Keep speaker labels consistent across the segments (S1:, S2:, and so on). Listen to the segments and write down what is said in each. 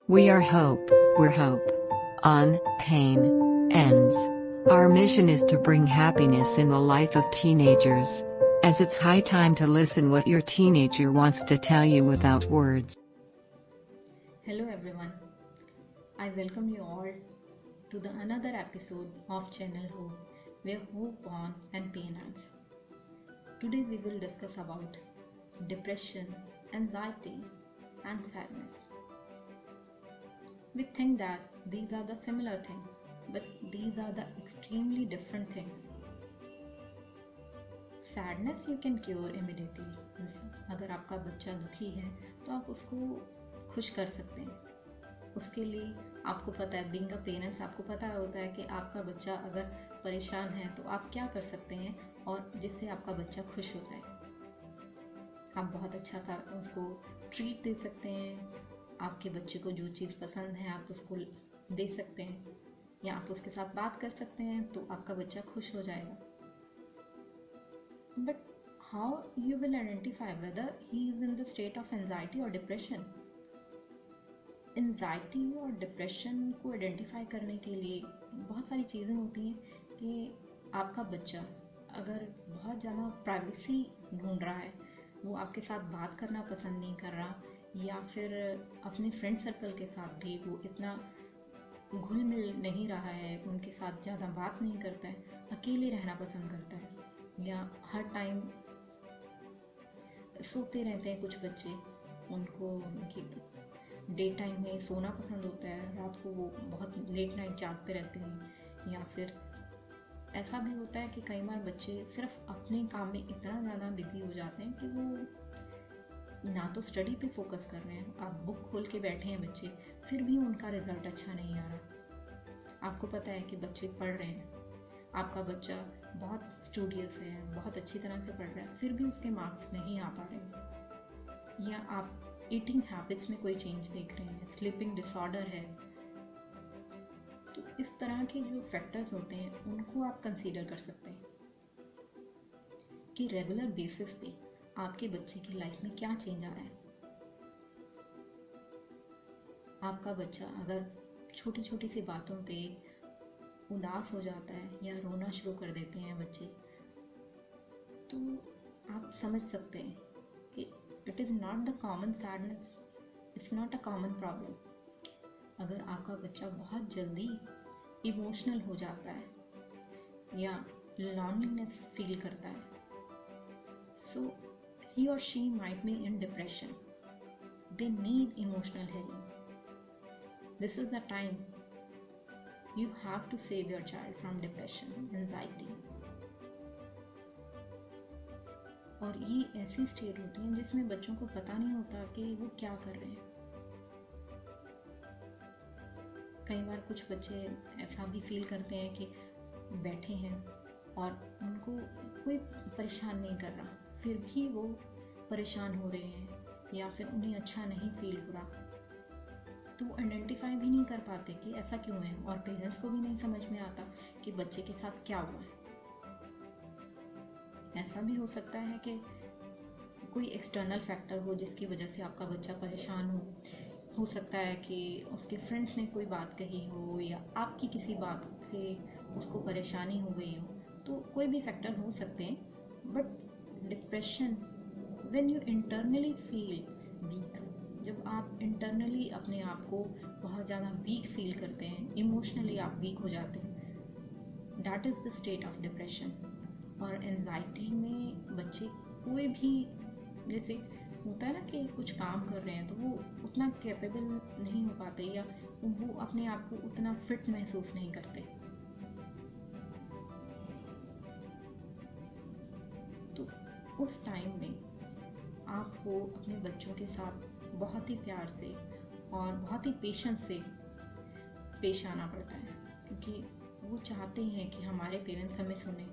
S1: We are hope, we're hope. On pain ends. Our mission is to bring happiness in the life of teenagers. As it's high time to listen what your teenager wants to tell you without words.
S2: Hello everyone. I welcome you all to the another episode of Channel Hope, where hope on and pain ends. Today we will discuss about depression, anxiety and sadness. We think that these are the similar things, but these are the extremely different things. Sadness you can cure immediately. अगर आपका बच्चा दुखी है तो आप उसको खुश कर सकते हैं. उसके लिए आपको पता है, बीइंग अ पेरेंट्स आपको पता होता है कि आपका बच्चा अगर परेशान है तो आप क्या कर सकते हैं और जिससे आपका बच्चा खुश हो जाए. आप बहुत अच्छा सा उसको ट्रीट दे सकते हैं. आपके बच्चे को जो चीज़ पसंद है आप उसको दे सकते हैं, या आप उसके साथ बात कर सकते हैं तो आपका बच्चा खुश हो जाएगा. But how you will identify whether he is in the state of anxiety or depression? Anxiety और डिप्रेशन को आइडेंटिफाई करने के लिए बहुत सारी चीज़ें होती हैं कि आपका बच्चा अगर बहुत ज़्यादा प्राइवेसी ढूंढ रहा है, वो आपके साथ बात करना पसंद नहीं कर रहा, या फिर अपने फ्रेंड सर्कल के साथ भी वो इतना घुल मिल नहीं रहा है, उनके साथ ज़्यादा बात नहीं करता है, अकेले रहना पसंद करता है, या हर टाइम सोते रहते हैं. कुछ बच्चे, उनको डे टाइम में सोना पसंद होता है, रात को वो बहुत लेट नाइट जागते रहते हैं. या फिर ऐसा भी होता है कि कई बार बच्चे सिर्फ अपने काम में इतना ज़्यादा बिजी हो जाते हैं कि वो ना तो स्टडी पे फोकस कर रहे हैं. आप बुक खोल के बैठे हैं बच्चे, फिर भी उनका रिजल्ट अच्छा नहीं आ रहा. आपको पता है कि बच्चे पढ़ रहे हैं, आपका बच्चा बहुत स्टूडियस है, बहुत अच्छी तरह से पढ़ रहा है, फिर भी उसके मार्क्स नहीं आ पा रहे. या आप ईटिंग हैबिट्स में कोई चेंज देख रहे हैं, स्लीपिंग डिसऑर्डर है. तो इस तरह के जो फैक्टर्स होते हैं उनको आप कंसीडर कर सकते हैं कि रेगुलर बेसिस पे आपके बच्चे की लाइफ में क्या चेंज आ रहा है. आपका बच्चा अगर छोटी छोटी सी बातों पे उदास हो जाता है या रोना शुरू कर देते हैं बच्चे, तो आप समझ सकते हैं कि it is not the common sadness, it's not a common problem. अगर आपका बच्चा बहुत जल्दी इमोशनल हो जाता है या लॉनलीनेस फील करता है, सो ही और she might be in depression. They need emotional hailing. This is the time you have to save your child from depression, anxiety. और ये ऐसी स्टेट होती है जिसमें बच्चों को पता नहीं होता कि वो क्या कर रहे हैं. कई बार कुछ बच्चे ऐसा भी फील करते हैं कि बैठे हैं और उनको कोई परेशान नहीं कर रहा, फिर भी वो परेशान हो रहे हैं, या फिर उन्हें अच्छा नहीं फील हो रहा. तो आइडेंटिफाई भी नहीं कर पाते कि ऐसा क्यों है, और पेरेंट्स को भी नहीं समझ में आता कि बच्चे के साथ क्या हुआ है. ऐसा भी हो सकता है कि कोई एक्सटर्नल फैक्टर हो जिसकी वजह से आपका बच्चा परेशान हो सकता है कि उसके फ्रेंड्स ने कोई बात कही हो, या आपकी किसी बात से उसको परेशानी हो गई हो. तो कोई भी फैक्टर हो सकते हैं. But depression, when you internally feel weak, जब आप इंटरनली अपने आप को बहुत ज़्यादा वीक फील करते हैं, इमोशनली आप वीक हो जाते हैं, that is the state of depression. और एंजाइटी में बच्चे कोई भी, जैसे होता है ना कि कुछ काम कर रहे हैं तो वो उतना कैपेबल नहीं हो पाते, या वो अपने आप को उतना फिट महसूस नहीं करते. तो उस टाइम में आपको अपने बच्चों के साथ बहुत ही प्यार से और बहुत ही पेशेंस से पेश आना पड़ता है, क्योंकि वो चाहते हैं कि हमारे पेरेंट्स हमें सुने,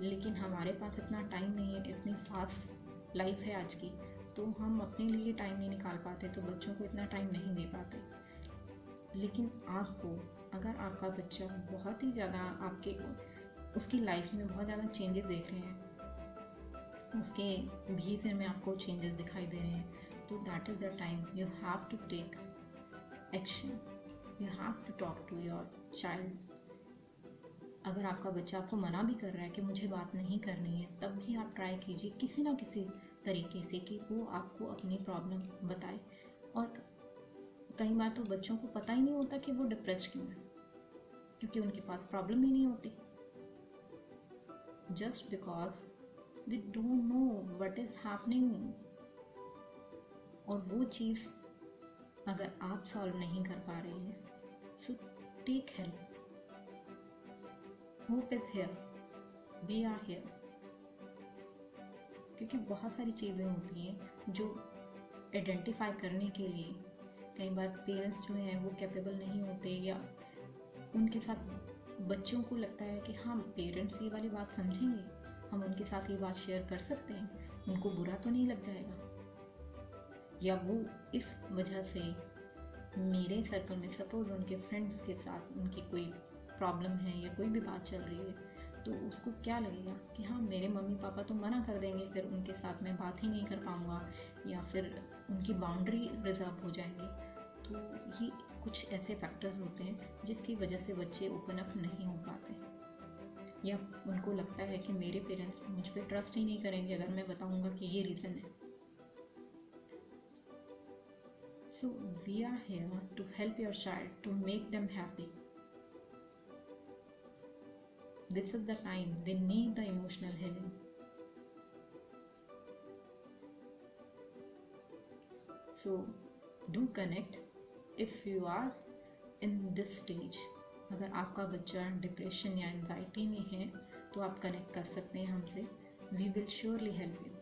S2: लेकिन हमारे पास इतना टाइम नहीं है. इतनी फास्ट लाइफ है आज की, तो हम अपने लिए टाइम नहीं निकाल पाते, तो बच्चों को इतना टाइम नहीं दे पाते. लेकिन आपको, अगर आपका बच्चा बहुत ही ज़्यादा उसकी लाइफ में बहुत ज़्यादा चेंजेस देख रहे हैं, उसके बिहेवियर में आपको चेंजेस दिखाई दे रहे हैं, तो that is the time you have to take action. You have to talk to your child. अगर आपका बच्चा आपको मना भी कर रहा है कि मुझे बात नहीं करनी है, तब भी आप ट्राई कीजिए किसी ना किसी तरीके से कि वो आपको अपनी प्रॉब्लम बताए. और कई बार तो बच्चों को पता ही नहीं होता कि वो डिप्रेस्ड क्यों है, क्योंकि उनके पास प्रॉब्लम ही नहीं होती. Just because they don't know what is happening. और वो चीज़ अगर आप सॉल्व नहीं कर पा रहे हैं, so take help. Hope is here, we are here. क्योंकि बहुत सारी चीज़ें होती हैं जो आइडेंटिफाई करने के लिए कई बार पेरेंट्स जो हैं वो कैपेबल नहीं होते, या उनके साथ बच्चों को लगता है कि हाँ पेरेंट्स ये वाली बात समझेंगे, हम उनके साथ ये बात शेयर कर सकते हैं, उनको बुरा तो नहीं लग जाएगा. या वो इस वजह से मेरे सर्कल में सपोज़ उनके फ्रेंड्स के साथ उनकी कोई प्रॉब्लम है या कोई भी बात चल रही है, तो उसको क्या लगेगा कि हाँ मेरे मम्मी पापा तो मना कर देंगे, फिर उनके साथ मैं बात ही नहीं कर पाऊँगा, या फिर उनकी बाउंड्री रिजर्व हो जाएंगी. तो ये कुछ ऐसे फैक्टर्स होते हैं जिसकी वजह से बच्चे ओपन अप नहीं हो पाते, या उनको लगता है कि मेरे पेरेंट्स मुझ पर ट्रस्ट ही नहीं करेंगे अगर मैं बताऊँगा कि ये रीज़न है. So we are here to help your child to make them happy. This is the time they need the emotional healing. So do connect if you are in this stage. अगर आपका बच्चा depression या anxiety में है तो आप connect कर सकते हैं हमसे. We will surely help you.